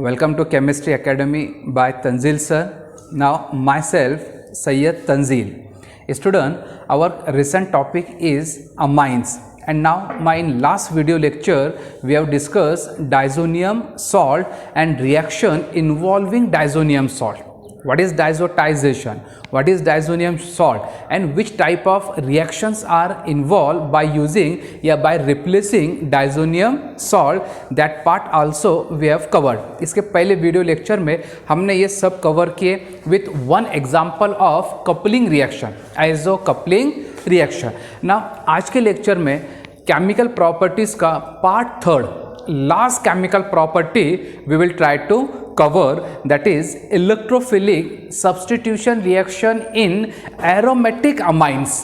Welcome to Chemistry Academy by Tanzil sir. Now myself Sayyid Tanzil. Student, our recent topic is amines, and now my last video lecture we have discussed diazonium salt and reaction involving diazonium salt. What is diazotization, what is diazonium salt, and which type of reactions are involved by using by replacing diazonium salt. That part also we have covered. इसके पहले video lecture में हमने ये सब cover किए with one example of coupling reaction, iso coupling reaction. Now आज के lecture में केमिकल प्रॉपर्टीज का part third, last chemical property we will try to cover, that is electrophilic substitution reaction in aromatic amines.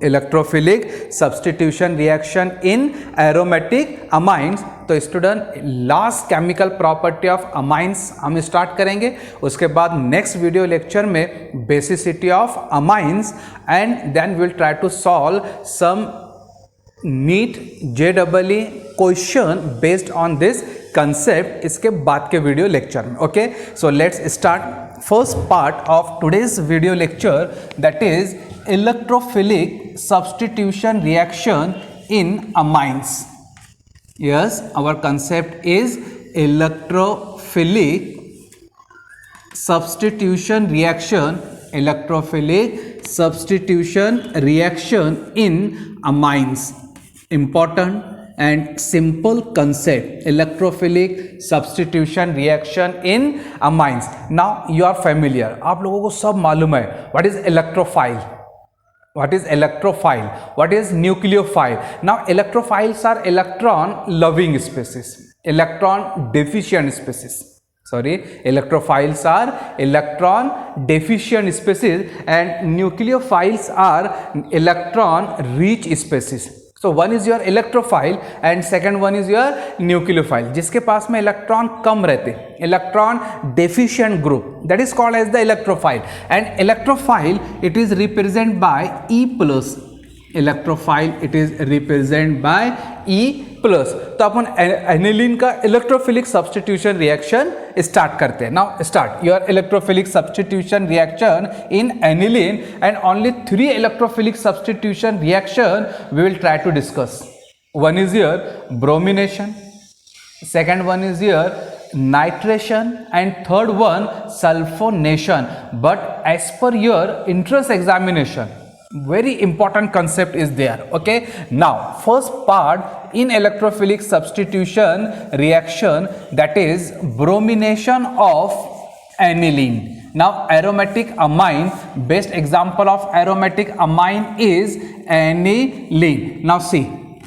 Electrophilic substitution reaction in aromatic amines. तो student last chemical property of amines हम start करेंगे. उसके बाद next video lecture में basicity of amines, and then will try to solve some NEET JEE question based on this concept इसके बाद के video lecture में. Okay, so let's start first part of today's video lecture, that is electrophilic substitution reaction in amines. Yes, our concept is electrophilic substitution reaction, electrophilic substitution reaction in amines. Important and simple concept, electrophilic substitution reaction in amines. Now you are familiar, आप लोगों को सब मालूम है what is electrophile, what is electrophile, what is nucleophile. Now electrophiles are electron loving species, electron deficient species. Sorry, electrophiles are electron deficient species and nucleophiles are electron rich species. So one is your electrophile and second one is your nucleophile. जिसके पास में electron कम रहते, electron deficient group, that is called as the electrophile. And electrophile it is represented by E plus. Electrophile it is represent by E plus. तो अपन aniline का electrophilic substitution reaction start करते हैं. Now start your electrophilic substitution reaction in aniline, and only 3 electrophilic substitution reaction we will try to discuss. One is your bromination, second one is your nitration, and third one sulfonation. But as per your interest examination, very important concept is there. Okay, now first part in electrophilic substitution reaction, that is bromination of aniline. Now aromatic amine, best example of aromatic amine is aniline. Now see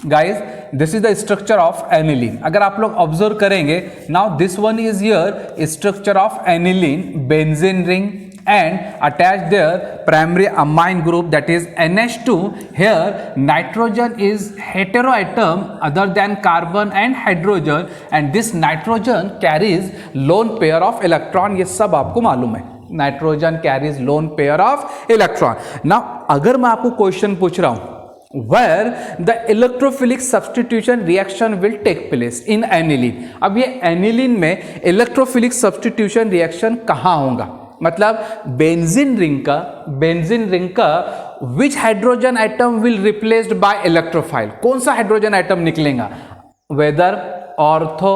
guys, this is the structure of aniline. अगर आप लोग observe करेंगे, now this one is your structure of aniline, benzene ring, and attach their primary amine group, that is NH2. Here nitrogen is heteroatom other than carbon and hydrogen, and this nitrogen carries lone pair of electron. ये सब आपको मालूम है, nitrogen carries loan pair of electron. Now अगर मैं आपको question पूछ रहा हूं where the electrophilic substitution reaction will take place in aniline. अब ये aniline में electrophilic substitution reaction कहाँ होगा, मतलब बेंजीन रिंग का which hydrogen atom will replaced by electrophile, कौन सा हाइड्रोजन एटम निकलेगा, वेदर ऑर्थो,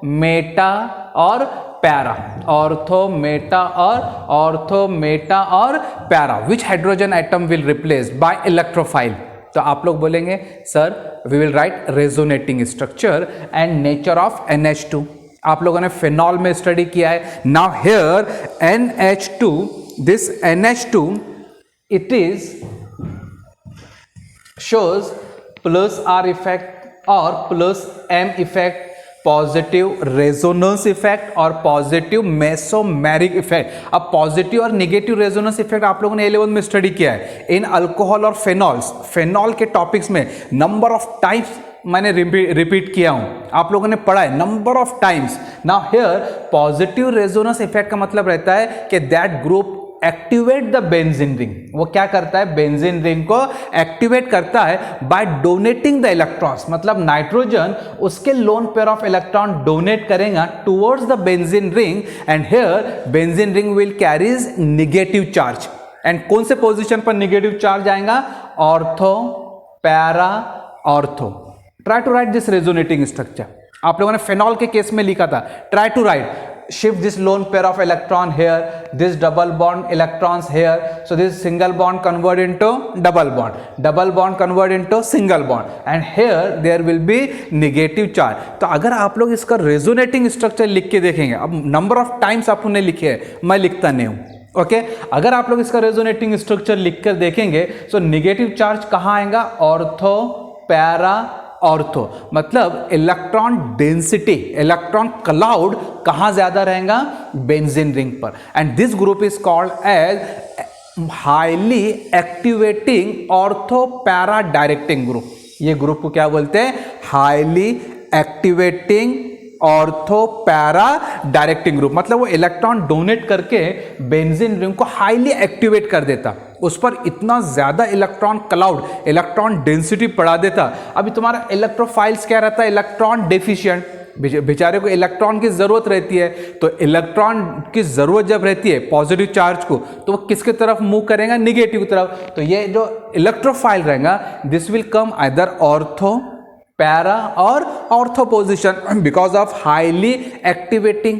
मेटा और पैरा, ऑर्थो मेटा और para, which hydrogen atom will replaced by electrophile. तो आप लोग बोलेंगे sir we will write resonating structure and nature of NH2. आप लोगों ने फिनॉल में स्टडी किया है. Now here NH2, this NH2 it is shows plus R effect और plus M effect, positive resonance effect और पॉजिटिव मेसोमेरिक इफेक्ट. अब positive और नेगेटिव रेजोनेंस इफेक्ट आप लोगों ने A11 में स्टडी किया है इन अल्कोहल और फेनॉल्स. फेनॉल के टॉपिक्स में नंबर ऑफ टाइम्स मैंने रिपीट किया हूं, आप लोगों ने पढ़ा है number of times. Now here positive resonance effect का मतलब रहता है कि that group activate the benzene ring, वो क्या करता है, बेंजीन रिंग को एक्टिवेट करता है बाय डोनेटिंग द इलेक्ट्रॉन्स, मतलब नाइट्रोजन उसके lone pair of electron donate करेगा towards the benzene ring and here benzene ring will carries negative charge. And कौन से पोजीशन पर नेगेटिव चार्ज आएगा, ortho, para, ortho. Try to write this resonating structure. आप लोगों ने phenol के case में लिखा था, try to write shift this lone pair of electron here, this double bond electrons here, so this single bond convert into double bond convert into single bond and here there will be negative charge। तो अगर आप लोग इसका resonating structure लिख के देखेंगे, अब number of times आपने लिखे हैं, मैं लिखता नहीं हूँ, ओके अगर आप लोग इसका रेजोनेटिंग स्ट्रक्चर लिखकर देखेंगे तो नेगेटिव चार्ज कहाँ आएगा, ऑर्थो, पैरा, ऑर्थो, मतलब इलेक्ट्रॉन डेंसिटी, इलेक्ट्रॉन क्लाउड कहां ज्यादा रहेगा, बेंजीन रिंग पर। And this group is called as highly activating ortho para directing group. ये ग्रुप को क्या बोलते हैं, highly activating ortho para directing group, मतलब वो इलेक्ट्रॉन डोनेट करके बेंजीन रिंग को हाईली एक्टिवेट कर देता, उस पर इतना ज्यादा इलेक्ट्रॉन क्लाउड, इलेक्ट्रॉन डेंसिटी बढ़ा देता। अभी तुम्हारा इलेक्ट्रोफाइल्स क्या रहता है, इलेक्ट्रॉन डेफिशिएंट, बेचारे को इलेक्ट्रॉन की जरूरत रहती है, तो इलेक्ट्रॉन की जरूरत जब रहती है पॉजिटिव चार्ज को, तो वो किसके तरफ मूव करेगा, निगेटिव तरफ। तो ये जो इलेक्ट्रोफाइल रहेगा this will come either ortho, para और ortho position because of highly activating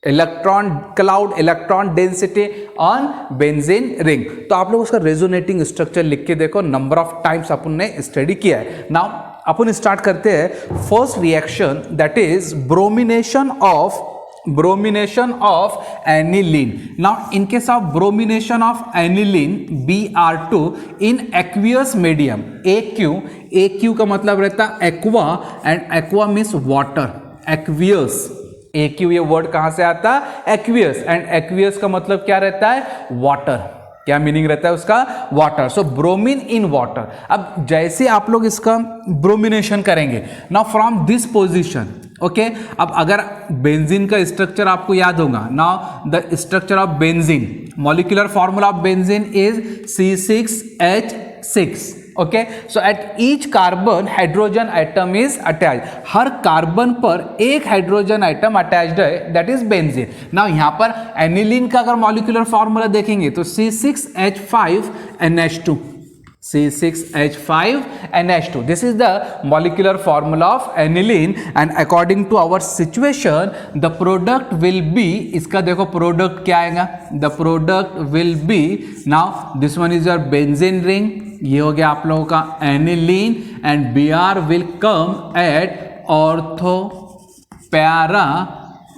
electron cloud, electron density on benzene ring. तो आप लोग उसका रेजोनेटिंग स्ट्रक्चर लिख के देखो, नंबर ऑफ टाइम्स अपन ने स्टडी किया है। नाउ अपन स्टार्ट करते हैं first reaction, that is bromination of aniline. Now in case of bromination of aniline Br2 in aqueous medium, AQ का मतलब रहता है aqua and aqua means water, aqueous, AQ ये वर्ड कहां से आता है, aqueous, and aqueous का मतलब क्या रहता है, water। क्या मीनिंग रहता है उसका, water. So bromine in water. अब जैसे आप लोग इसका ब्रोमिनेशन करेंगे, now from this position, okay अब अगर बेंजीन का स्ट्रक्चर आपको याद होगा, now the structure of benzene, molecular formula of benzene is C6H6, okay so at each carbon hydrogen atom is attach, her carbon पर एक हाइड्रोजन आइटम अटैच्ड है, that is benzene. Now यहां पर aniline का अगर मॉलिक्यूलर फॉर्मूला देखेंगे तो C6H5NH2, C6H5NH2, this is the molecular formula of aniline and according to our situation the product will be, इसका देखो प्रोडक्ट क्या आएगा, the product will be, now this one is your benzene ring, ये हो गया आप लोगों का aniline and Br will come at ortho para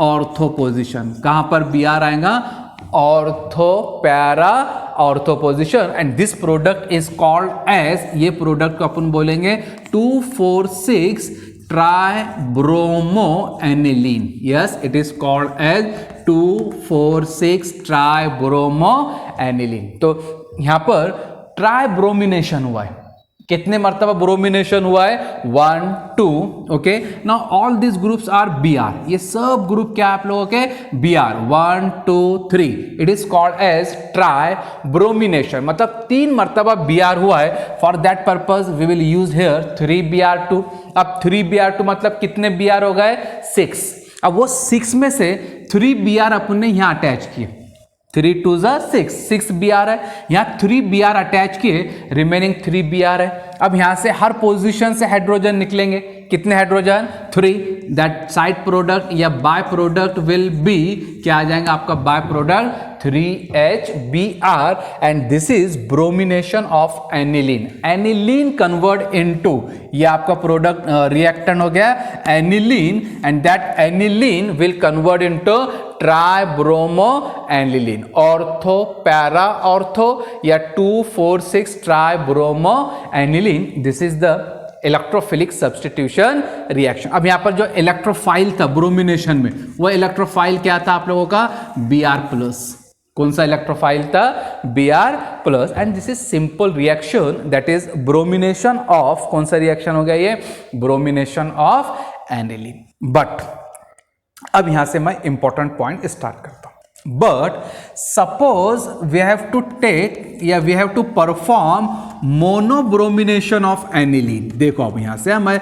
ortho position, कहाँ पर Br आएगा, ortho para ortho position and this product is called as, ये प्रोडक्ट को अपन बोलेंगे 2,4,6 tribromo aniline. Yes it is called as 2,4,6 tribromo aniline. तो यहां पर ट्राइब्रोमिनेशन हुआ है, कितने मर्तबा ब्रोमिनेशन हुआ है, 1 2, okay now all this groups are Br, ये सब ग्रुप क्या आप लोगों के Br 1 2 3, it is called as tribromination, मतलब 3 मर्तबा Br हुआ है। For that purpose we will use here 3Br2। अब 3Br2 मतलब कितने Br हो गए, 6। अब वो 6 में से 3Br अपन ने यहां अटैच किए, 3 2 6 Br है, यहाँ 3 Br अटैच किए, रिमेनिंग 3 Br है। अब यहाँ से हर पोजीशन से हाइड्रोजन निकलेंगे, कितने हाइड्रोजन, 3, दैट साइड प्रोडक्ट या बाय प्रोडक्ट विल बी, क्या आ जाएगा आपका by product 3HBr and this is bromination of aniline. Aniline convert into, ये आपका प्रोडक्ट रिएक्टेंट हो गया aniline and that aniline will convert into tribromo aniline, ortho para ortho या 2,4,6 tribromo aniline. This is the electrophilic substitution reaction. अब यहां पर जो electrophile था ब्रोमिनेशन में, वो इलेक्ट्रोफाइल क्या था आप लोगों का, Br+। कौन सा इलेक्ट्रोफाइल था, Br+। And this is simple reaction, that is bromination of, कौन सा रिएक्शन हो गया ये, ब्रोमिनेशन ऑफ एनिलीन। बट अब यहां से मैं इंपॉर्टेंट पॉइंट स्टार्ट करता हूं। But suppose we have to take या we have to perform monobromination of aniline. देखो अब यहां से मैं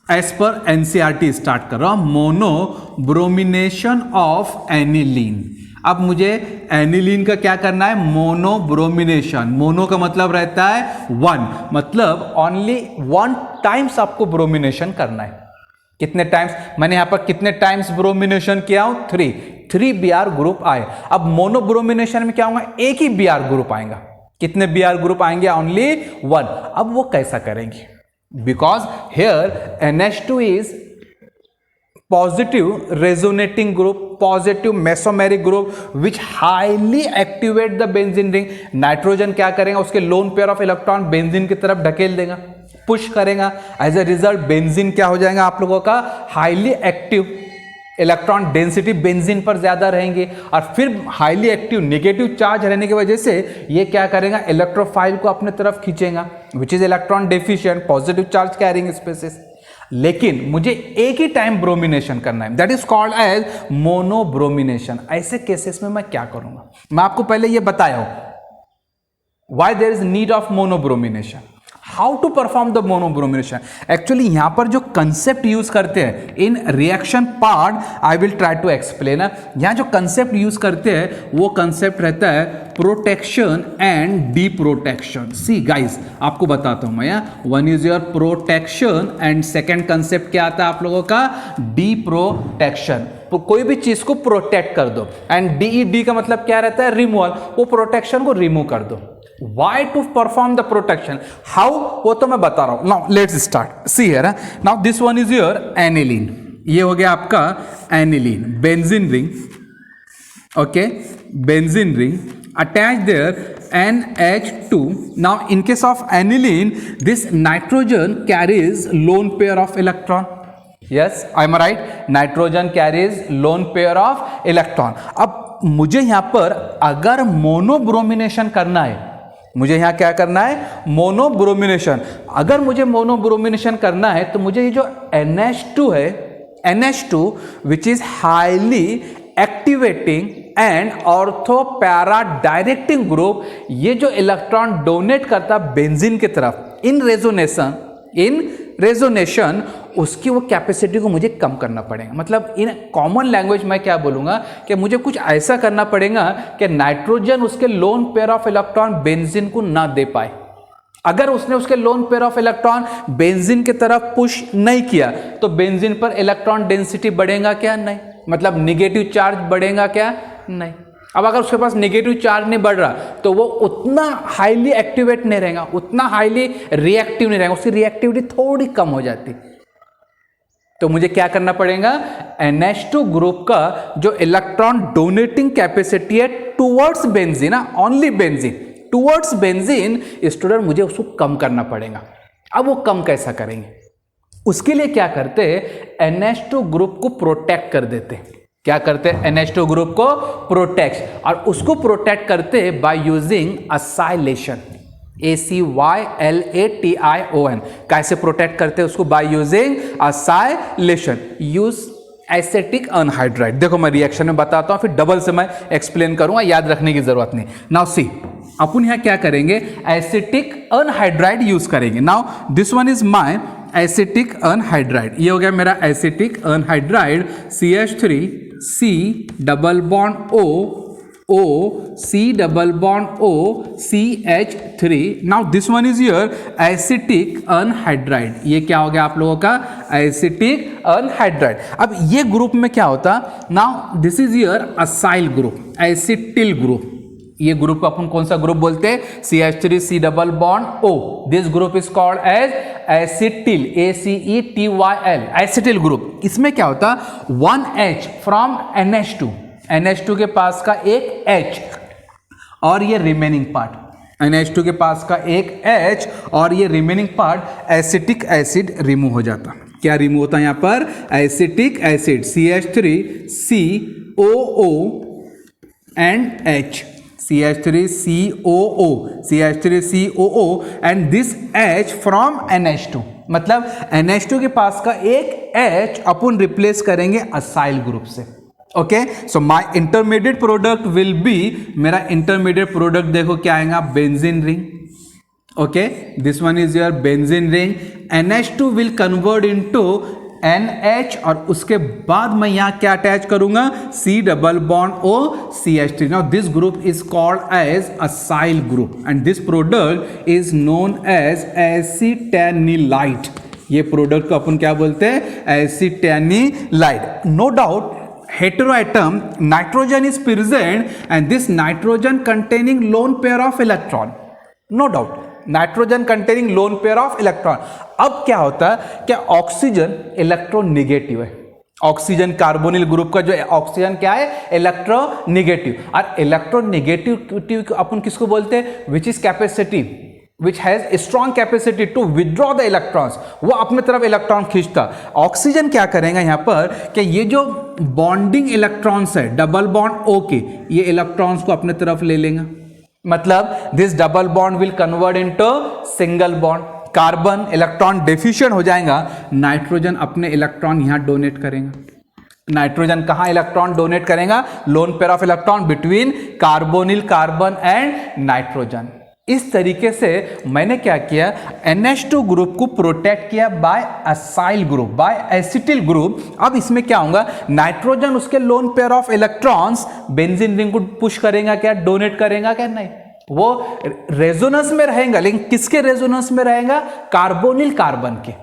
एज पर एनसीईआरटी स्टार्ट कर रहा हूं, मोनोब्रोमिनेशन ऑफ एनिलीन. अब मुझे एनिलीन का क्या करना है, मोनोब्रोमिनेशन. मोनो का मतलब रहता है वन, मतलब ओनली वन टाइम्स आपको ब्रोमिनेशन करना है. कितने टाइम्स, मैंने यहां पर कितने टाइम्स ब्रोमिनेशन किया हूं, 3 Br ग्रुप आए. अब मोनोब्रोमिनेशन में क्या होगा, एक ही Br ग्रुप आएगा. कितने Br ग्रुप आएंगे, ओनली 1. अब वो कैसा करेंगे, because here NH2 is positive resonating group, positive mesomeric group which highly activate the benzene ring. Nitrogen क्या करेगा, उसके lone pair of electron benzene की तरफ ढकेल देगा, पुश करेगा. एज ए रिजल्ट बेंजीन क्या हो जाएगा आप लोगों का, highly active. Electron density benzene पर ज्यादा रहेंगे और फिर हाईली एक्टिव नेगेटिव चार्ज रहने की वजह से ये क्या करेगा, इलेक्ट्रोफाइल को अपने तरफ खींचेगा, which is electron deficient, positive charge carrying species. लेकिन मुझे एक ही टाइम ब्रोमिनेशन करना है, that is called as monobromination. ऐसे केसेस में मैं क्या करूंगा, मैं आपको पहले ये बताया हूं why there is need of monobromination, how to perform the monobromination. Actually यहां पर जो कंसेप्ट यूज करते हैं in reaction part, I will try to explain. यहां जो कंसेप्ट यूज करते हैं वो कंसेप्ट रहता है protection and D protection. See guys, आपको बताता हूं मैं, one is your protection and second concept क्या आता है आप लोगों का, डी प्रोटेक्शन. तो कोई भी चीज को प्रोटेक्ट कर दो, एंड डी का मतलब क्या रहता है, रिमूवल. वो प्रोटेक्शन को रिमूव कर दो. Why to perform the protection? How? वो तो मैं बता रहा हूं. Now let's start. See here. Now this one is your aniline. ये हो गया आपका aniline, benzene ring. Okay, benzene ring. Attach there NH2. Now in case of aniline, this nitrogen carries lone pair of electron. Yes, I am right. Nitrogen carries lone pair of electron. अब मुझे यहां पर अगर monobromination करना है, मुझे यहां क्या करना है, मोनोब्रोमिनेशन. अगर मुझे मोनोब्रोमिनेशन करना है तो मुझे ये जो NH2 है, NH2 which is highly activating and ortho para directing group, ये जो इलेक्ट्रॉन डोनेट करता बेंजीन की तरफ इन रेजोनेशन, उसकी वो कैपेसिटी को मुझे कम करना पड़ेगा. मतलब इन कॉमन लैंग्वेज में क्या बोलूंगा कि मुझे कुछ ऐसा करना पड़ेगा कि नाइट्रोजन उसके lone pair of electron benzene को ना दे पाए. अगर उसने उसके lone pair of electron benzene की तरफ पुश नहीं किया तो बेंजीन पर इलेक्ट्रॉन डेंसिटी बढ़ेगा क्या, नहीं. मतलब निगेटिव चार्ज बढ़ेगा क्या, नहीं. अब अगर उसके पास नेगेटिव चार्ज नहीं बढ़ रहा तो वो उतना हाईली एक्टिवेट नहीं रहेगा, उतना हाईली रिएक्टिव नहीं रहेगा, उसकी रिएक्टिविटी थोड़ी कम हो जाती. तो मुझे क्या करना पड़ेगा, NH2 ग्रुप का जो इलेक्ट्रॉन डोनेटिंग कैपेसिटी है towards benzene, only benzene, towards benzene, student मुझे उसको कम करना पड़ेगा. अब वो कम कैसा करेंगे, उसके लिए क्या करते हैं, NH2 ग्रुप को प्रोटेक्ट कर देते हैं. क्या करते हैं, NH2 ग्रुप को प्रोटेक्ट, और उसको प्रोटेक्ट करते हैं बाय यूजिंग असाइलेशन, ACYLATION. कैसे प्रोटेक्ट करते हैं उसको, by using acylation. Use acetic anhydride. देखो मैं रिएक्शन में बताता हूं, फिर डबल से मैं एक्सप्लेन करूंगा, याद रखने की जरूरत नहीं. नाउ सी, अपन यहां क्या करेंगे, एसिटिक अनहाइड्राइड यूज करेंगे. Now this one is my acetic anhydride. ये हो गया मेरा acetic anhydride, CH3 C double bond O C double bond O CH3. Now this one is your acetic anhydride. ये क्या हो गया आप लोगों का, एसिटिक अनहाइड्राइड. अब ये ग्रुप में क्या होता, now this is your acyl group, acetyl group. ये ग्रुप को अपन कौन सा ग्रुप बोलते हैं, CH3 C double bond O. This group is called as acetyl, ACETYL, acetyl group. इसमें क्या होता, 1H फ्रॉम NH2 के पास का एक H और ये रिमेनिंग पार्ट, NH2 के पास का एक H और ये remaining part acetic acid remove हो जाता. क्या रिमूव होता है यहाँ पर, acetic acid, CH3 COO and H, CH3COO and this H from NH2. मतलब NH2 के पास का एक H अपन रिप्लेस करेंगे असाइल ग्रुप से. Okay, so my intermediate product will B, मेरा इंटरमीडिएट प्रोडक्ट देखो क्या आएगा, benzene ring. Okay, this one is your benzene ring. NH2 will convert into NH और उसके बाद मैं यहां क्या अटैच करूंगा, C double bond O CH3. Now this group is called as acyl group and this product is known as acetanilide. ये product को अपन क्या बोलते हैं, acetanilide. No doubt heteroatom nitrogen is present and this nitrogen containing lone pair of electron, no doubt nitrogen containing loan pair of electron. अब क्या होता है कि ऑक्सीजन इलेक्ट्रोनिगेटिव है. ऑक्सीजन कार्बोनिल ग्रुप का जो ऑक्सीजन क्या है, इलेक्ट्रोनिगेटिव. और इलेक्ट्रोनिगेटिविटी अपन किसको बोलते हैं, which is capacity which has a strong capacity to withdraw the electrons. वो अपने तरफ इलेक्ट्रॉन खींचता. ऑक्सीजन क्या करेगा यहां पर कि ये जो बॉन्डिंग इलेक्ट्रॉन्स है डबल बॉन्ड O के, ये इलेक्ट्रॉन्स को अपने तरफ ले लेंगे. मतलब this double bond will convert into single bond. Carbon electron deficient हो जाएगा, नाइट्रोजन अपने इलेक्ट्रॉन यहां डोनेट करेगा. नाइट्रोजन कहां इलेक्ट्रॉन डोनेट करेगा, loan pair of electron between carbonyl carbon and nitrogen. इस तरीके से मैंने क्या किया, NH2 ग्रुप को प्रोटेक्ट किया by acyl group, by acetyl group. अब इसमें क्या होगा, नाइट्रोजन उसके lone pair of electrons benzene ring को पुश करेगा क्या, डोनेट करेगा क्या, नहीं. वो रेजोनेंस में रहेगा, लेकिन किसके रेजोनेंस में रहेगा, कार्बोनिल कार्बन के.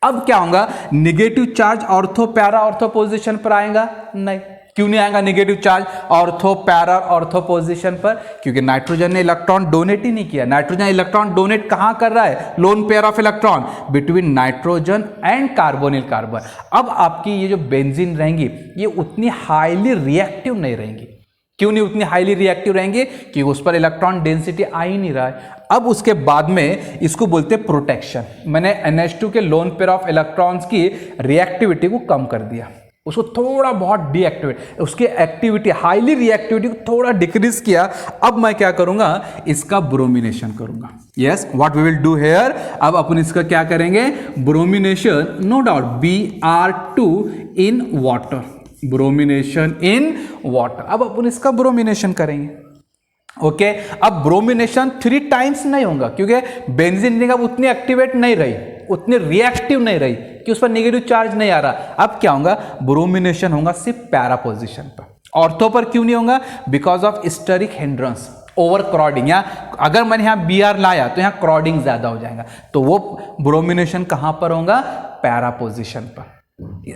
अब क्या होगा, negative charge ortho para ortho position पर आएगा, नहीं. क्यों नहीं आएगा negative charge ortho para ortho position पर, क्योंकि नाइट्रोजन ने इलेक्ट्रॉन डोनेट ही नहीं किया. नाइट्रोजन इलेक्ट्रॉन डोनेट कहां कर रहा है, loan pair of electron between nitrogen and carbonyl carbon. अब आपकी ये जो बेंजीन रहेंगी ये उतनी हाईली रिएक्टिव नहीं रहेंगी. क्यों नहीं उतनी हाईली रिएक्टिव रहेंगे, क्योंकि उस पर इलेक्ट्रॉन डेंसिटी आ ही नहीं रहा है. अब उसके बाद में इसको बोलते हैं प्रोटेक्शन. मैंने NH2 के लोन पेयर ऑफ इलेक्ट्रॉन्स की रिएक्टिविटी को कम कर दिया, उसको थोड़ा बहुत डीएक्टिवेट, उसकी एक्टिविटी हाईली रिएक्टिविटी को थोड़ा डिक्रीज किया. अब मैं क्या करूंगा, इसका ब्रोमिनेशन करूंगा. Yes, what we will do here, अब अपन इसका क्या करेंगे, bromination. No doubt Br2 in water, bromination in water. अब अपन इसका ब्रोमिनेशन करेंगे. ओके, अब ब्रोमिनेशन 3 टाइम्स नहीं होगा, क्योंकि बेंजीन रिंग अब उतनी एक्टिवेट नहीं रही, उतनी रिएक्टिव नहीं रही कि उस पर नेगेटिव चार्ज नहीं आ रहा. अब क्या होगा, ब्रोमिनेशन होगा सिर्फ पैरा पोजीशन पर. ऑर्थो पर क्यों नहीं होगा, because of steric hindrance, over crowding. या अगर मैंने यहाँ Br लाया तो यहाँ क्रॉडिंग ज्यादा हो जाएगा, तो वो ब्रोमिनेशन कहां पर होगा, पैरा पोजीशन पर.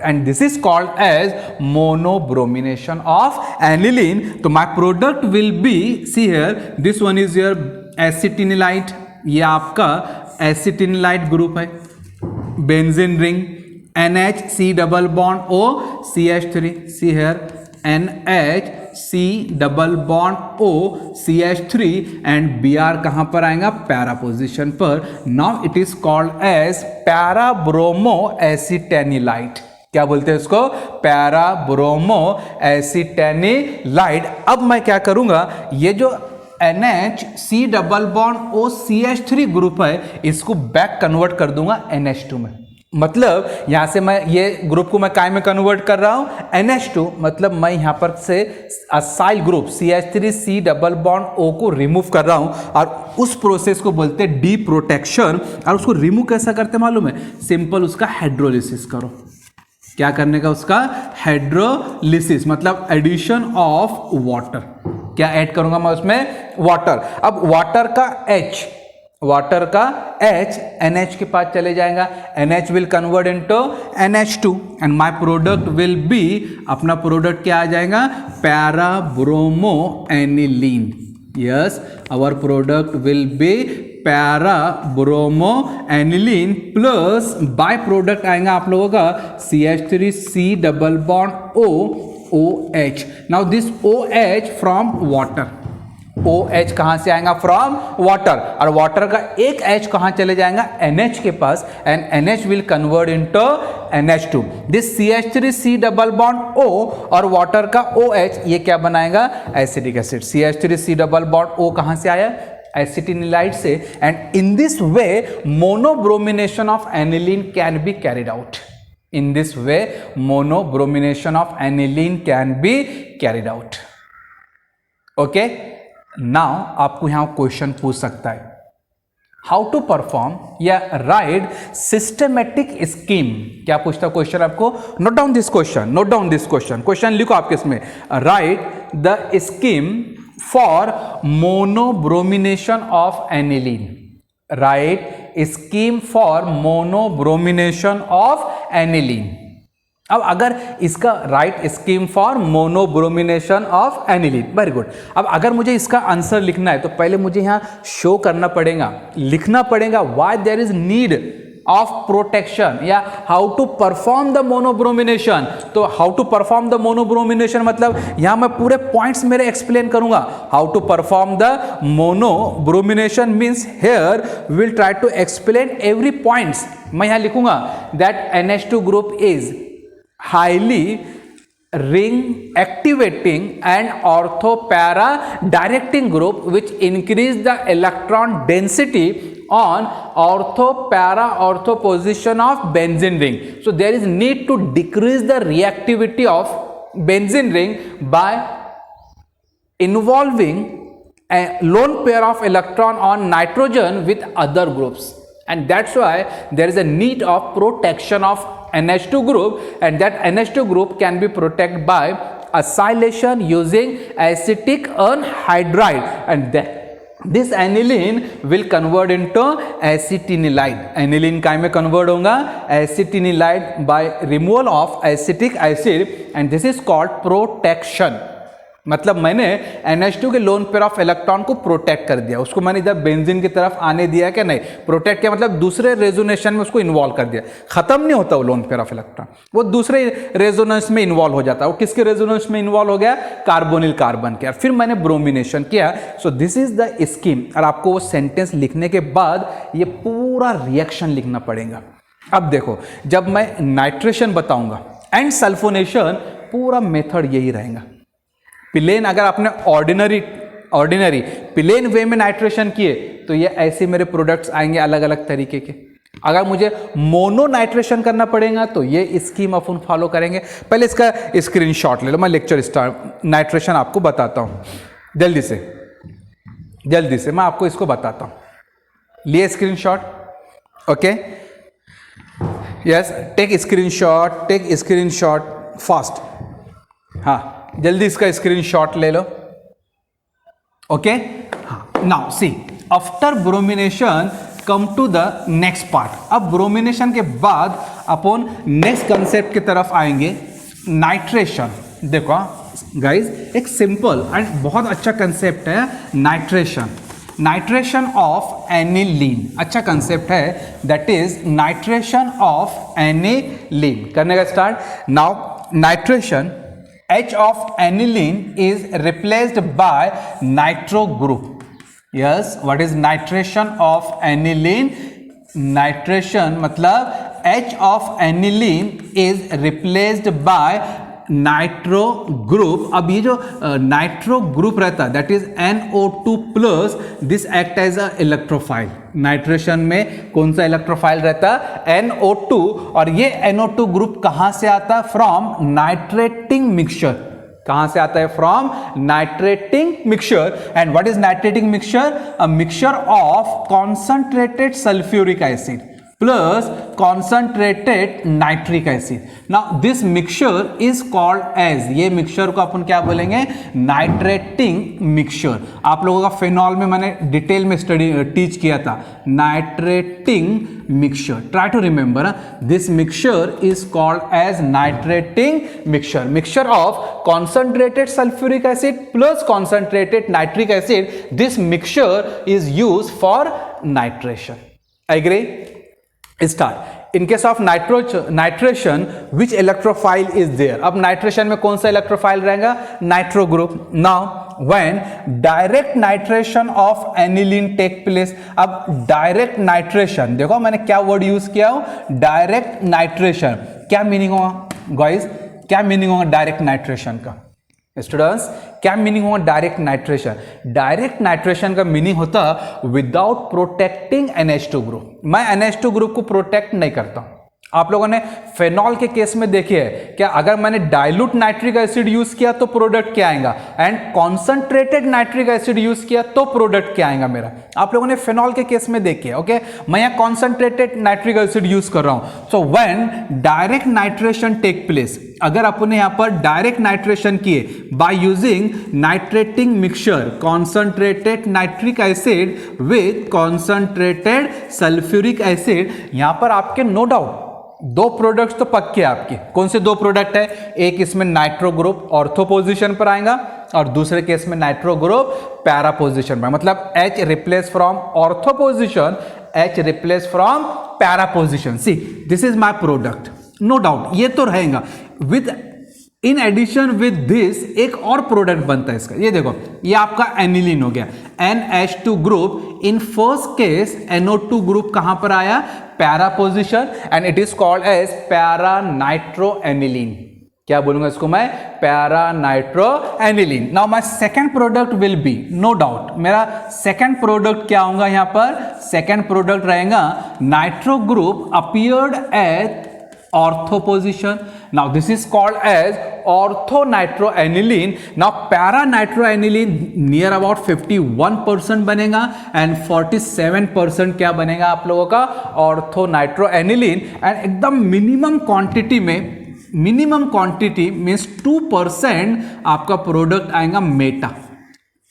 And this is called as monobromination of aniline. So my product will be, see here, this one is your acetinylite. ये आपका acetinylite ग्रुप है. Benzene ring NH double bond O CH3. See here, NH double bond O CH3 and Br कहां पर आएगा, para position पर. Now it is called as para bromo acetanilide. क्या बोलते हैं इसको, पैरा ब्रोमो एसिटेनिलाइट. अब मैं क्या करूंगा, ये जो NH double bond O CH3 group है इसको बैक कन्वर्ट कर दूंगा NH2 में. मतलब यहां से मैं ये ग्रुप को मैं काय में कन्वर्ट कर रहा हूं, NH2. मतलब मैं यहां पर से acyl group CH3 double bond O को रिमूव कर रहा हूं, और उस प्रोसेस को बोलते हैं डी प्रोटेक्शन. और उसको रिमूव कैसा करते मालूम है, सिंपल उसका हाइड्रोलिसिस करो. क्या करने का, उसका हाइड्रोलिसिस, मतलब एडिशन ऑफ वाटर. क्या ऐड करूंगा मैं उसमें, वाटर. अब वाटर का H NH के पास चले जाएगा, NH will convert into NH2 and my product will be, अपना प्रोडक्ट क्या आ जाएगा, para bromo aniline. Yes, our product will be para bromo aniline plus byproduct आएगा आप लोगों का CH3 double bond O OH. Now this OH from water, OH कहां से आएगा, फ्रॉम वाटर. और वाटर का एक H कहां चले जाएगा, NH के पास, and NH will convert into NH2. This CH3 double bond O और वाटर का OH ये क्या बनाएगा, acetic acid. CH3 double bond O कहां से आया, एसिटिनिलाइट से. And in this way monobromination of aniline can be carried out. In this way, monobromination of aniline can be carried out. Okay? Now आपको यहाँ question पूछ सकता है, how to perform या राइट सिस्टमेटिक स्कीम. क्या पूछता है क्वेश्चन आपको? Note down this question, question लिखो आपके इसमें. Right the scheme for monobromination of aniline. Right scheme for monobromination of aniline. अब अगर इसका right scheme for monobromination of aniline, very good. अब अगर मुझे इसका आंसर लिखना है तो पहले मुझे यहां शो करना पड़ेगा, लिखना पड़ेगा why there is need of protection या how to perform the monobromination. तो how to perform the monobromination मतलब यहां मैं पूरे पॉइंट्स मेरे एक्सप्लेन करूंगा. How to perform the monobromination means here will try to explain every points. मैं यहां लिखूंगा that NH2 group is highly ring activating and ortho-para directing group which increase the electron density on ortho-para ortho position of benzene ring. So there is need to decrease the reactivity of benzene ring by involving a lone pair of electron on nitrogen with other groups, and that's why there is a need of protection of NH2 group, and that NH2 group can be protected by acylation using acetic anhydride, and this aniline will convert into acetinylide. Aniline काय में convert होगा? acetinylide by removal of acetic acid, and this is called protection. मतलब मैंने NH2 के loan pair of electron को protect कर दिया, उसको मैंने इधर बेंजीन की तरफ आने दिया कि नहीं. प्रोटेक्ट किया मतलब दूसरे रेजोनेशन में उसको इन्वॉल्व कर दिया. खत्म नहीं होता वो लोन पेयर ऑफ इलेक्ट्रॉन, वो दूसरे रेजोनेंस में इन्वॉल्व हो जाता है. वो किसके रेजोनेंस में इन्वॉल्व हो गया? कार्बोनिल कार्बन के. फिर मैंने ब्रोमिनेशन किया. सो दिस इज द स्कीम. और आपको वो सेंटेंस लिखने के बाद ये पूरा रिएक्शन लिखना पड़ेगा. अब देखो, जब मैं नाइट्रेशन बताऊंगा एंड सल्फोनेशन, पूरा मेथड यही रहेगा. प्लेन अगर आपने ऑर्डिनरी प्लेन वे में नाइट्रेशन किए तो ये ऐसे मेरे प्रोडक्ट्स आएंगे अलग अलग तरीके के. अगर मुझे मोनो नाइट्रेशन करना पड़ेगा तो ये स्कीम अपन फॉलो करेंगे. पहले इसका स्क्रीनशॉट ले लो, मैं लेक्चर स्टार्ट नाइट्रेशन आपको बताता हूँ जल्दी से मैं आपको इसको बताता हूँ. लिए screenshot. Okay, yes, take screenshot fast. हाँ, जल्दी इसका स्क्रीनशॉट ले लो. Okay, now see, after bromination come to the next part. अब ब्रोमिनेशन के बाद अपन नेक्स्ट कंसेप्ट की तरफ आएंगे, नाइट्रेशन. देखो गाइज, एक सिंपल एंड बहुत अच्छा कंसेप्ट है नाइट्रेशन ऑफ एनिलीन. अच्छा कंसेप्ट है, that is nitration of aniline. करने का start. Now nitration H of aniline is replaced by nitro group. Yes, what is nitration of aniline? Nitration मतलब H of aniline is replaced by nitro group. अब ये जो nitro group रहता है that is NO2 plus, this act as a electrophile. Nitration में कौन सा electrophile रहता है? NO2. और ये NO2 ग्रुप कहां से आता है? From nitrating mixture. कहां से आता है? From nitrating mixture. And what is nitrating mixture? A mixture of concentrated sulphuric acid plus concentrated nitric acid. Now this mixture is called as, ये मिक्सचर को अपन क्या बोलेंगे? Nitrating mixture. आप लोगों का फिनॉल में मैंने डिटेल में स्टडी टीच किया था. Nitrating mixture, try to remember. This mixture is called as nitrating mixture. Mixture of concentrated sulphuric acid plus concentrated nitric acid. This mixture is use for nitration. Agree? Start. In case of nitration which electrophile is there? अब nitration में कौन सा electrophile रहेगा? Nitro group. Now when direct nitration of aniline take place. अब direct nitration, देखो मैंने क्या word use किया हूं, डायरेक्ट नाइट्रेशन. क्या मीनिंग होगा गाइस? क्या मीनिंग होगा डायरेक्ट नाइट्रेशन का? स्टूडेंट्स, क्या मीनिंग होगा डायरेक्ट नाइट्रेशन? डायरेक्ट नाइट्रेशन का मीनिंग होता विदाउट प्रोटेक्टिंग NH2 ग्रुप. मैं NH2 ग्रुप को प्रोटेक्ट नहीं करता. आप लोगों ने फेनॉल के केस में देखे है क्या, अगर मैंने डाइल्यूट नाइट्रिक एसिड यूज किया तो प्रोडक्ट क्या आएगा, and concentrated nitric acid use किया तो प्रोडक्ट क्या आएगा मेरा। आप लोगों ने फेनॉल के केस में देखे, ओके। मैं यहाँ कॉन्सेंट्रेटेड नाइट्रिक एसिड यूज कर रहा हूं। So when direct nitration take place, अगर अपने यहाँ पर डायरेक्ट नाइट्रेशन किए by using nitrating mixture concentrated nitric acid with concentrated sulphuric acid, यहां पर आपके नो डाउट दो प्रोडक्ट्स तो पक्के आपके। कौन से दो प्रोडक्ट है, एक इसमें नाइट्रो ग्रुप ऑर्थो पोजीशन पर आएगा और दूसरे केस में नाइट्रो ग्रुप पैरा पोजीशन पर, मतलब H replace from ortho position, H replace from para position. See this is my product, no doubt ये तो रहेगा। With in addition with this एक और प्रोडक्ट बनता है इसका, ये देखो ये आपका एनिलीन हो गया, NH2 group. In first case NO2 group कहां पर आया, para position, and it is called as para nitro aniline. क्या बोलूंगा इसको मैं, para nitro aniline. Now my second product will be, no doubt मेरा सेकंड प्रोडक्ट क्या होगा, यहां पर सेकंड प्रोडक्ट रहेगा nitro group appeared at ortho position. Now this is called as orthonitroaniline. Now para-nitroaniline near about 51% बनेगा and 47% क्या बनेगा आप लोगों का, orthonitroaniline। एंड एकदम मिनिमम क्वांटिटी में, मिनिमम क्वांटिटी मीन्स 2% आपका प्रोडक्ट आएगा मेटा,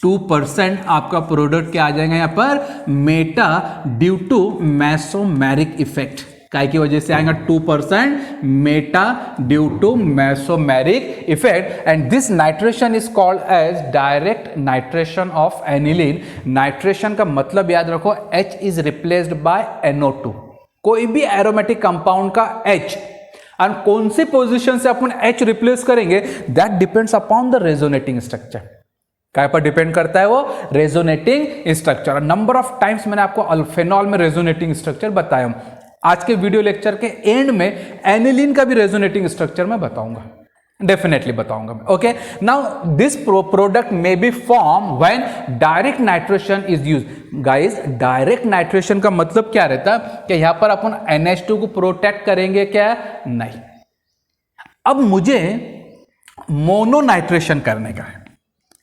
2% आपका प्रोडक्ट क्या आ जाएगा यहाँ पर meta, due to mesomeric effect. काय की वजह से आएगा 2% meta due to mesomeric effect. And this nitration is called as direct nitration of aniline. Nitration का मतलब याद रखो, H is replaced bye NO2, कोई भी एरोमेटिक कंपाउंड का H, और कौन सी पोजीशन से अपन H रिप्लेस करेंगे that depends upon the resonating structure. काय पर डिपेंड करता है वो, resonating structure. Number of times मैंने आपको अल्फेनॉल में रेजोनेटिंग स्ट्रक्चर बताया, आज के वीडियो लेक्चर के एंड में एनिलीन का भी रेजोनेटिंग स्ट्रक्चर मैं बताऊंगा, डेफिनेटली बताऊंगा मैं, okay. Now this product may be form when direct nitration is use. Guys direct nitration का मतलब क्या रहता है कि यहां पर अपन NH2 को प्रोटेक्ट करेंगे क्या, नहीं। अब मुझे मोनो नाइट्रेशन करने का है,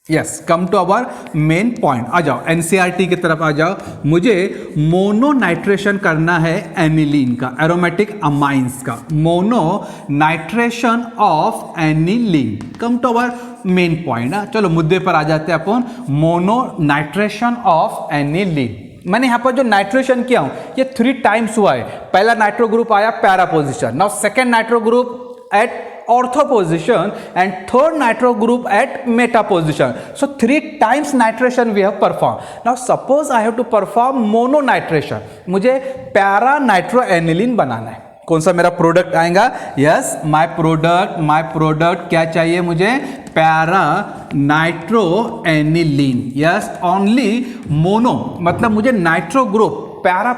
yes, come to our main point. आ जाओ NCERT की तरफ आ जाओ। मुझे मोनो नाइट्रेशन करना है एनिलीन का, एरोमेटिक अमाइंस का, mono nitration of aniline. Come to our main point. चलो मुद्दे पर आ जाते हैं अपन, मोनो नाइट्रेशन ऑफ एनिलीन। मैंने यहां पर जो नाइट्रेशन किया हूं ये 3 टाइम्स हुआ है। पहला नाइट्रो ग्रुप आया para position, now second nitro group at ortho position and third nitro group at meta position. So 3 times nitration we have performed. Now suppose I have to perform mono nitration. मुझे para nitroaniline बनाना है। कौन सा मेरा product आएगा, yes my product क्या चाहिए मुझे, para नाइट्रोएनिलीन। Yes only mono, मतलब मुझे नाइट्रो ग्रुप पैरा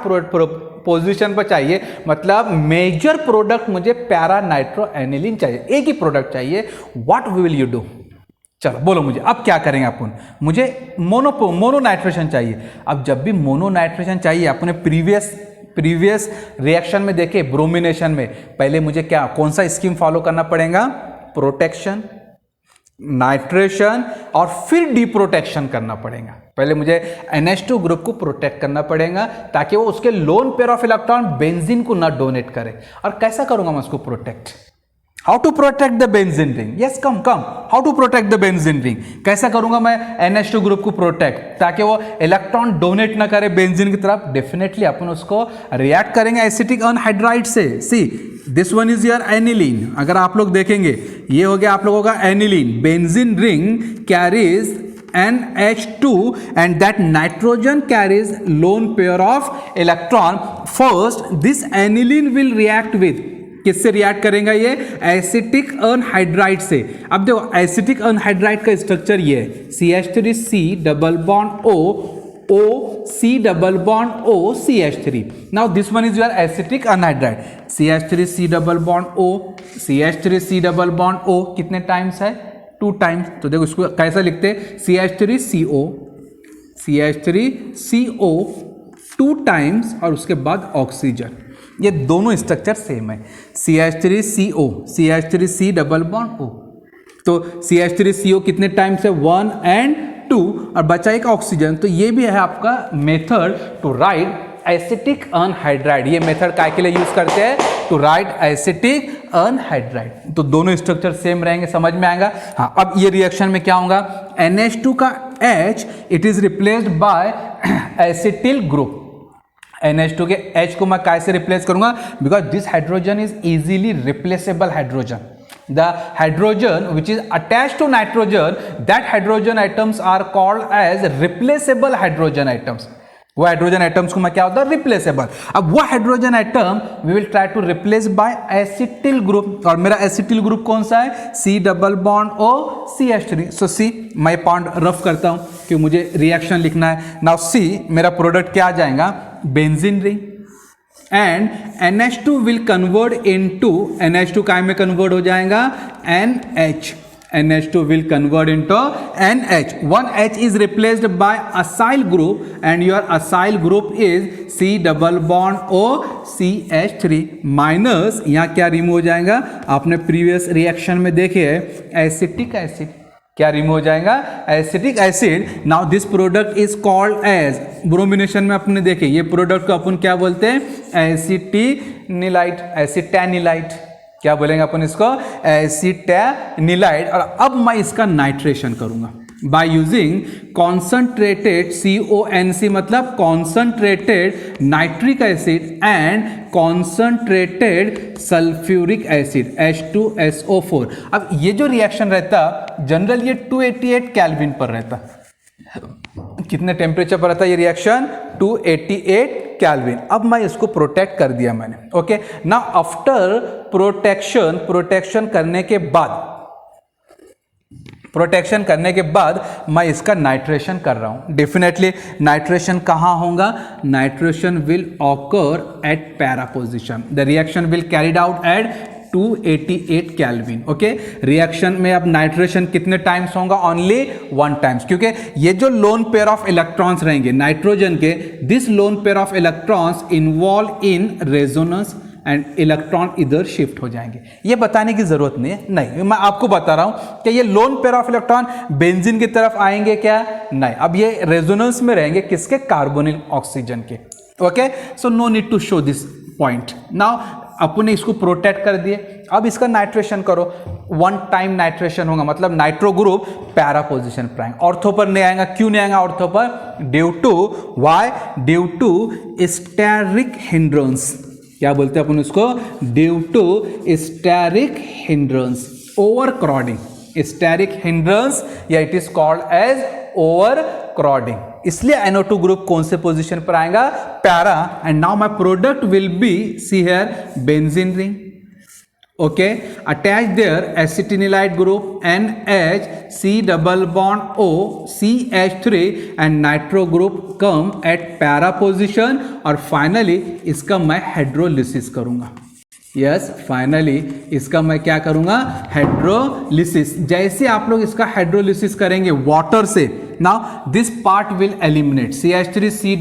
पोजीशन पर चाहिए, मतलब मेजर प्रोडक्ट मुझे पैरा नाइट्रोएनिलीन चाहिए, एक ही प्रोडक्ट चाहिए। व्हाट विल यू डू, चलो बोलो मुझे अब क्या करेंगे अपन। मुझे मोनो नाइट्रेशन चाहिए। अब जब भी मोनो नाइट्रेशन चाहिए, अपने प्रीवियस रिएक्शन में देखे ब्रोमिनेशन में, पहले मुझे क्या कौन सा स्कीम फॉलो करना पड़ेगा, प्रोटेक्शन, नाइट्रेशन और फिर डीप्रोटेक्शन करना पड़ेगा। पहले मुझे NH2 ग्रुप को प्रोटेक्ट करना पड़ेगा ताकि वो उसके lone pair of electron benzene को ना डोनेट करे। और कैसा करूंगा मैं उसको protect, how to protect the benzene ring, yes come how to protect the benzene ring, कैसा करूंगा मैं NH2 ग्रुप को प्रोटेक्ट ताकि वो इलेक्ट्रॉन डोनेट ना करे बेंजीन की तरफ। डेफिनेटली अपन उसको रिएक्ट करेंगे एसिटिक अनहाइड्राइड से। सी this one is your aniline, अगर आप लोग देखेंगे ये हो गया आप लोगों का aniline, benzene ring carries NH2 and that nitrogen carries lone pair of electron. First this aniline will react with, किससे रिएक्ट करेगा ये, एसिटिक अनहाइड्राइड से। अब देखो एसिटिक अनहाइड्राइड का स्ट्रक्चर ये है, CH3C double bond O C double bond O CH3। Now this one is your acetic anhydride, CH3C double bond O CH3C double bond O कितने टाइम्स है, 2 टाइम्स। तो देखो इसको कैसा लिखते, CH3CO 2 टाइम्स और उसके बाद ऑक्सीजन। ये दोनों स्ट्रक्चर सेम है, CH3CO, CH3C double bond O। तो CH3CO कितने टाइम्स है, 1 and 2, और बचा एक ऑक्सीजन। तो ये भी है आपका method to write acetic anhydride. ये मेथड काय के लिए यूज करते हैं, टू राइट एसिटिक अनहाइड्राइड। तो दोनों स्ट्रक्चर सेम रहेंगे, समझ में आएगा। हाँ, अब ये रिएक्शन में क्या होगा, NH2 का H it is replaced bye acetyl group. NH2 के H को मैं कैसे रिप्लेस करूंगा, because this hydrogen is easily replaceable hydrogen. The hydrogen which is attached to nitrogen, that hydrogen atoms are called as replaceable hydrogen atoms. वो hydrogen atoms को मैं क्या होता है, रिप्लेसेबल। अब वो hydrogen atom we will try to replace by acetyl group, और मेरा एसिटिल ग्रुप कौन सा है, C double bond O CH3। So C मैं पॉइंट रफ करता हूं कि मुझे रिएक्शन लिखना है। नाउ C मेरा प्रोडक्ट क्या आ जाएगा, benzene ring, and NH2 will convert into, NH2 काय में कन्वर्ट हो जाएगा, NH। NH2 will convert into NH. One H is replaced by acyl group, and your acyl group is C double bond O CH3 minus, यहाँ क्या remove हो जाएगा, आपने previous reaction में देखे है, एसिटिक एसिड। क्या रिमूव हो जाएगा, acetic acid. Now this product is called as, bromination में आपने देखे ये प्रोडक्ट को अपन क्या बोलते हैं, एसिटिनिलाइट, एसिटैनिलाइट। क्या बोलेंगे अपन इसको, एसिटैनिलाइट। और अब मैं इसका नाइट्रेशन करूंगा बाय यूजिंग कॉन्सनट्रेटेड CONC, मतलब concentrated nitric acid and concentrated sulphuric acid H2SO4। अब ये जो रिएक्शन रहता जनरल ये 288 केल्विन पर रहता। कितने टेम्परेचर पर रहता ये रिएक्शन, 288 केल्विन। अब मैं इसको प्रोटेक्ट कर दिया मैंने, ओके। नाउ आफ्टर प्रोटेक्शन करने के बाद मैं इसका नाइट्रेशन कर रहा हूं। डेफिनेटली नाइट्रेशन कहां होगा, nitration will occur eight para position. The reaction will carried out at 288 kelvin, okay. Reaction में अब नाइट्रेशन कितने टाइम्स होगा, ओनली 1 टाइम्स, क्योंकि ये जो लोन पेयर ऑफ इलेक्ट्रॉन्स रहेंगे नाइट्रोजन के, this loan pair of electrons involve in resonance and electron इधर शिफ्ट हो जाएंगे। ये बताने की जरूरत नहीं है, नहीं मैं आपको बता रहा हूं कि ये loan pair of electron benzene की तरफ आएंगे क्या, नहीं। अब ये रेजोनेंस में रहेंगे किसके, कार्बोनिल ऑक्सीजन के, okay. So no need to show this point. Now अपन ने इसको प्रोटेक्ट कर दिए, अब इसका नाइट्रेशन करो। 1 टाइम नाइट्रेशन होगा, मतलब नाइट्रो ग्रुप पैरा पोजिशन पर आएंगे, ऑर्थो पर नहीं आएगा। क्यों नहीं आएगा ऑर्थो पर, due to why, due to steric hindrance. क्या बोलते हैं अपन उसको, due to steric hindrance, over crowding, steric hindrance, या it is called as over crowding. इसलिए NO2 ग्रुप कौन से पोजीशन पर आएगा, para. And now my product will be, see here, benzene ring, okay. Attach there acetanilide group NH, C double bond O CH3 and nitro group come at para position. और finally इसका मैं hydrolysis करूंगा। Yes, finally इसका मैं क्या करूंगा, hydrolysis. जैसे आप लोग इसका हाइड्रोलिसिस करेंगे वाटर से, now this part will eliminate, CH3C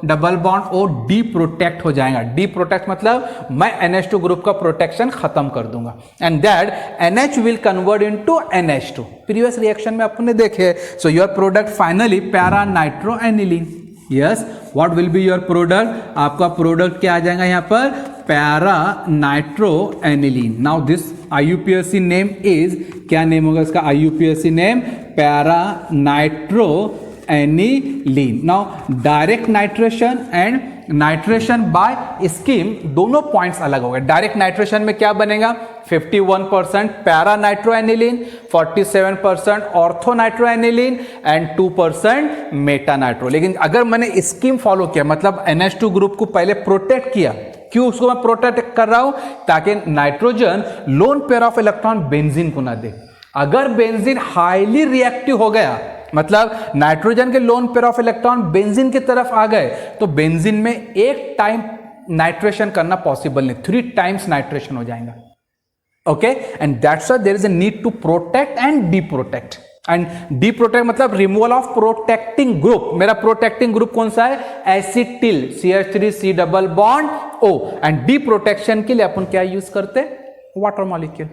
double bond O D protect हो जाएगा। डी प्रोटेक्ट मतलब मैं NH2 ग्रुप का प्रोटेक्शन खत्म कर दूंगा, and that NH will convert into NH2। Previous reaction में आपने देखे। So your product finally para nitro aniline. Yes, what will be your product, आपका प्रोडक्ट क्या आ जाएगा यहाँ पर, para nitro aniline. Now this IUPAC name is, क्या नेम होगा इसका IUPAC name, para nitro aniline. Now direct nitration and nitration by scheme, दोनों पॉइंट्स अलग हो गए। डायरेक्ट नाइट्रेशन में क्या बनेगा, 51% para nitro aniline, 47% ortho nitro aniline and 2% Meta nitro. लेकिन अगर मैंने स्कीम फॉलो किया, मतलब NH2 ग्रुप को पहले प्रोटेक्ट किया, क्यों उसको मैं प्रोटेक्ट कर रहा हूं, ताकि nitrogen loan pair of electron benzene को ना दे। अगर बेंजीन हाईली रिएक्टिव हो गया, मतलब नाइट्रोजन के loan pair of electron benzene की तरफ आ गए, तो बेंजीन में एक टाइम नाइट्रेशन करना पॉसिबल नहीं, 3 टाइम्स नाइट्रेशन हो जाएगा, okay. And that's why there is a need to protect and deprotect. And deprotect मतलब रिमूवल ऑफ प्रोटेक्टिंग ग्रुप। मेरा प्रोटेक्टिंग ग्रुप कौन सा है? Acetyl, CH3C double bond O। And deprotection के लिए अपन क्या यूज करते हैं? Water molecule.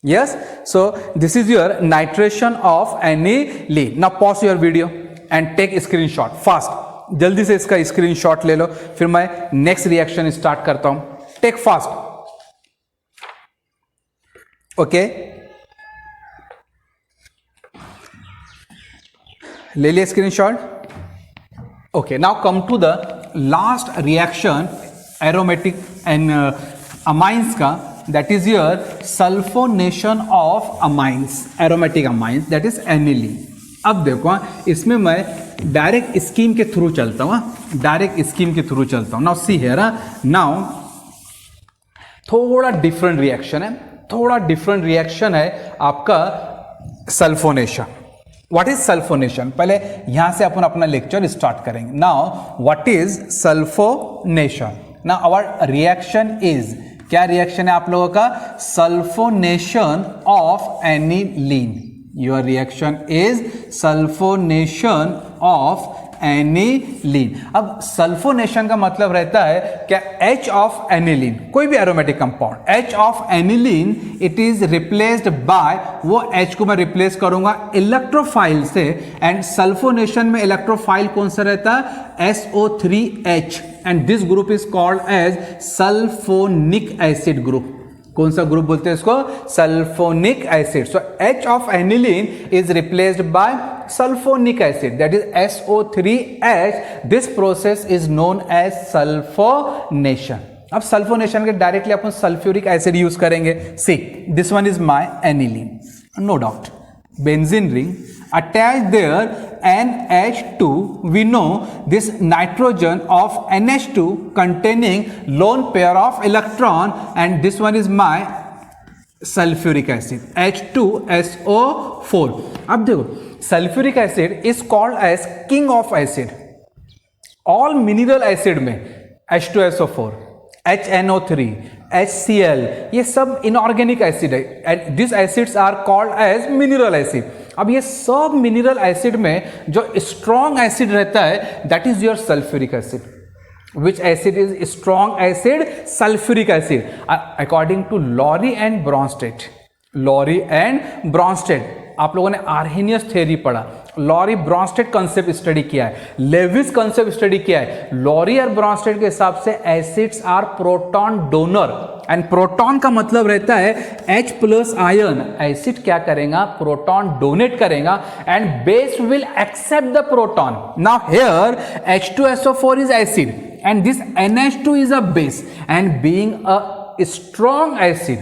Yes, so this is your nitration of aniline. Now pause your video and take screenshot fast. जल्दी से इसका स्क्रीनशॉट ले लो, फिर मैं नेक्स्ट रिएक्शन स्टार्ट करता हूं। Take fast. ओके, ले लिया screenshot? Okay, now come to the last reaction aromatic and amines का, that is your sulphonation of amines, aromatic amines, that is aniline. अब देखो इसमें मैं डायरेक्ट स्कीम के थ्रू चलता हूं, डायरेक्ट स्कीम के थ्रू चलता हूं। नाउ सी हियर, नाउ थोड़ा डिफरेंट रिएक्शन है, थोड़ा डिफरेंट रिएक्शन है आपका सल्फोनेशन। What is sulphonation? पहले यहां से अपन अपना लेक्चर स्टार्ट करेंगे। Now what is sulphonation? Now our reaction is, क्या रिएक्शन है आप लोगों का? Sulphonation of aniline. Your reaction is sulphonation of aniline. अब सल्फोनेशन का मतलब रहता है क्या? H ऑफ एनिलीन, कोई भी aromatic compound, H of aniline, it is replaced bye, वो H को मैं रिप्लेस करूंगा इलेक्ट्रोफाइल से। एंड सल्फोनेशन में इलेक्ट्रोफाइल कौन सा रहता है? SO3H, and this group is called as sulphonic acid group. कौन सा ग्रुप बोलते हैं इसको? Sulphonic acid. So H of aniline is replaced by sulphonic acid, that is SO3H। This process is known as sulphonation. अब sulphonation के directly अपन sulphuric acid use करेंगे। See, this one is my aniline, no doubt, benzene ring, attached there NH2. We know this nitrogen of NH2 containing lone pair of electron, and this one is my sulfuric acid, H2SO4. अब देखो sulphuric acid is called as king of acid. All mineral acid में H2SO4, HNO3, HCl, ये सब inorganic acid है, and this acids are called as mineral acid. अब ये सब mineral acid में जो स्ट्रॉन्ग एसिड रहता है, that is your sulphuric acid. Which acid is strong acid? Sulphuric acid, according to Lowry and Bronsted. Lowry and Bronsted, आप लोगों ने आर्हेनियस थ्योरी पढ़ा, लॉरी ब्रॉन्स्टेड कंसेप्ट स्टडी किया है, लेविस कंसेप्ट स्टडी किया है। लॉरी और ब्रॉन्स्टेड के हिसाब से acids are proton donor, and proton का मतलब रहता है H प्लस आयन। एसिड क्या करेगा? प्रोटॉन डोनेट करेगा, and base will accept the proton. Now here H2SO4 is acid and this NH2 is a base, and being a strong acid,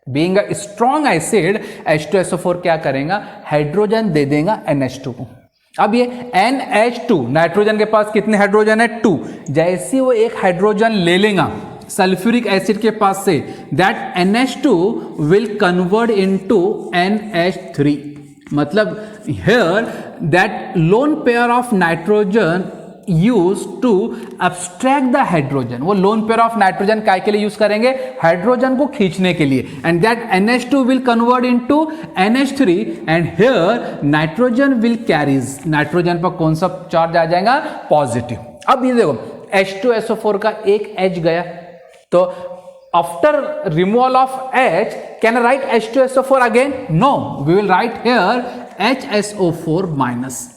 being a strong acid, H2SO4 क्या करेगा? Hydrogen दे देगा NH2 को। अब ये NH2, nitrogen के पास कितने hydrogen है? 2। जैसे वो एक हाइड्रोजन ले लेगा सल्फ्यूरिक एसिड के पास से, that NH2 will convert into NH3। मतलब here that lone pair of nitrogen use to abstract the hydrogen. वो लोन पेयर ऑफ नाइट्रोजन काय के लिए यूज करेंगे? हाइड्रोजन को खींचने के लिए, and that NH2 will convert into NH3, and here nitrogen will carries, nitrogen पर कौन सा चार्ज आ जाएगा? पॉजिटिव। अब ये देखो H2SO4 का एक H गया, तो after removal of H, can I write H2SO4 again? No, we will write here HSO4 minus.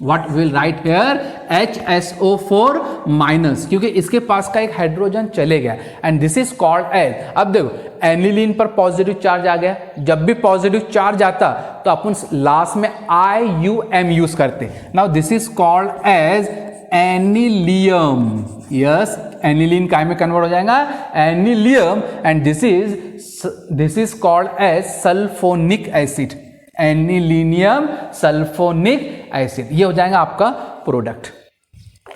What will write here? HSO4 minus, क्योंकि इसके पास का एक हाइड्रोजन चले गया, and this is called as. अब देखो एनिलीन पर पॉजिटिव चार्ज आ गया, जब भी पॉजिटिव चार्ज आता तो अपन लास्ट में IUM यूज करते। Now this is called as anilium. Yes, aniline काय में कन्वर्ट हो जाएगा? Anilium, and this is called as sulphonic acid, anilinium sulphonic acid. ये हो जाएगा आपका प्रोडक्ट,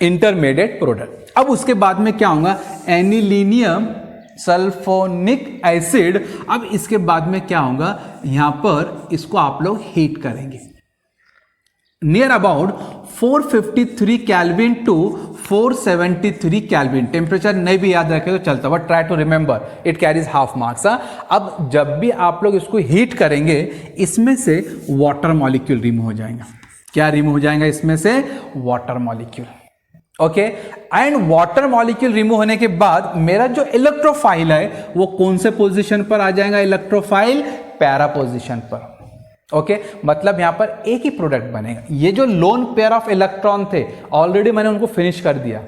इंटरमीडिएट प्रोडक्ट। अब उसके बाद में क्या होगा? Anilinium sulphonic acid. अब इसके बाद में क्या होगा? यहां पर इसको आप लोग हीट करेंगे near about 453 kelvin to 473 kelvin. Temperature नहीं भी याद रखे तो चलता, but try to remember, it carries half marks. अब जब भी आप लोग इसको हीट करेंगे, इसमें से वाटर मॉलिक्यूल रिमूव हो जाएगा। क्या रिमूव हो जाएगा इसमें से? Water molecule. Okay, and water molecule remove होने के बाद मेरा जो इलेक्ट्रोफाइल है वो कौन से पोजीशन पर आ जाएगा? इलेक्ट्रोफाइल पैरा पोजीशन पर। ओके, मतलब यहां पर एक ही प्रोडक्ट बनेगा। ये जो लोन पेयर ऑफ इलेक्ट्रॉन थे, ऑलरेडी मैंने उनको फिनिश कर दिया,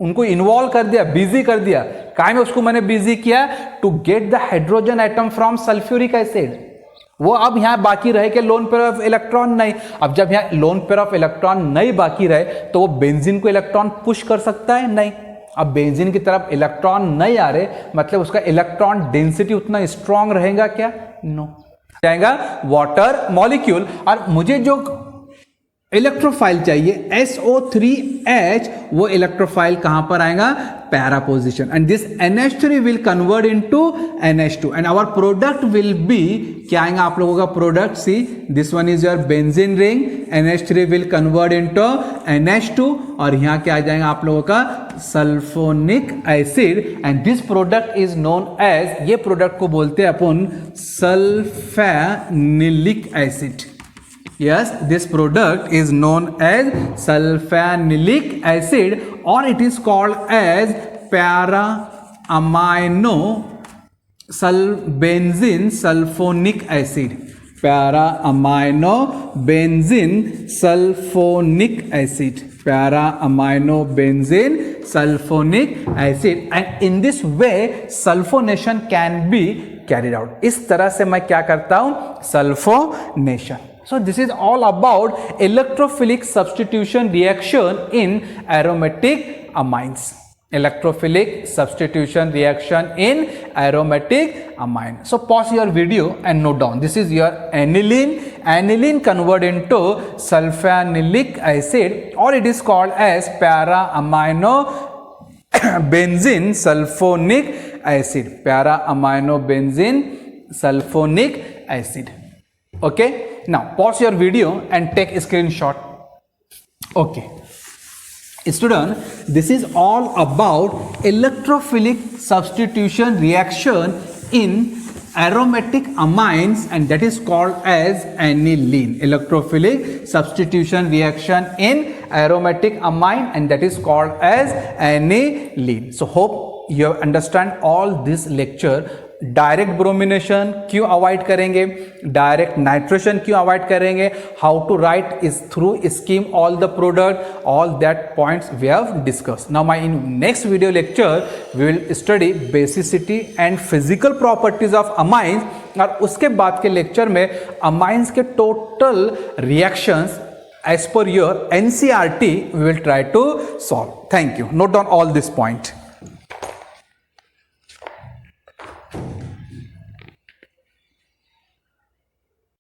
उनको इन्वॉल्व कर दिया, बिजी कर दिया। काय में उसको मैंने बिजी किया? To get the hydrogen atom from sulphuric acid. वो अब यहां बाकी रहे कि लोन पेयर ऑफ इलेक्ट्रॉन नहीं। अब जब यहां लोन पेयर ऑफ इलेक्ट्रॉन नहीं बाकी रहे तो वो बेंजीन को इलेक्ट्रॉन पुश कर सकता है? नहीं। अब बेंजीन की तरफ इलेक्ट्रॉन नहीं आ रहे, मतलब उसका इलेक्ट्रॉन डेंसिटी उतना स्ट्रांग रहेगा क्या? नो। जाएगा वाटर मॉलिक्यूल, और मुझे जो इलेक्ट्रोफाइल चाहिए SO3H, वो इलेक्ट्रोफाइल कहां पर आएगा? Para position. And this NH3 will convert into NH2 and our product will be, क्या आएगा आप लोगों का product? See, this one is your benzene ring, NH3 will convert into NH2, और यहां क्या आ जाएगा आप लोगों का? Sulphonic acid. And this product is known as, ये प्रोडक्ट को बोलते हैं अपन sulphanilic acid. Yes, this product is known as sulfanilic acid, or it is called as para-amino benzene sulfonic acid. Para-amino benzene sulfonic acid. Para-amino benzene sulfonic acid. And in this way, sulfonation can be carried out. इस तरह से मैं क्या करता हूं? Sulphonation. So this is all about electrophilic substitution reaction in aromatic amines. Electrophilic substitution reaction in aromatic amine. So pause your video and note down. This is your aniline. Aniline convert into sulfanilic acid, or it is called as para-amino benzene sulfonic acid. Para-amino benzene sulfonic acid. Okay, now pause your video and take a screenshot. Okay, student, this is all about electrophilic substitution reaction in aromatic amines, and that is called as aniline. Electrophilic substitution reaction in aromatic amine, and that is called as aniline. So hope you understand all this lecture. Direct bromination क्यों avoid करेंगे, direct nitration क्यों avoid करेंगे, how to write is through scheme all the product, all that points we have discuss. Now my in next video lecture we will study basicity and physical properties of amines, और उसके बाद के lecture में amines के total reactions as per your NCERT we will try to solve. Thank you. Note down all this point.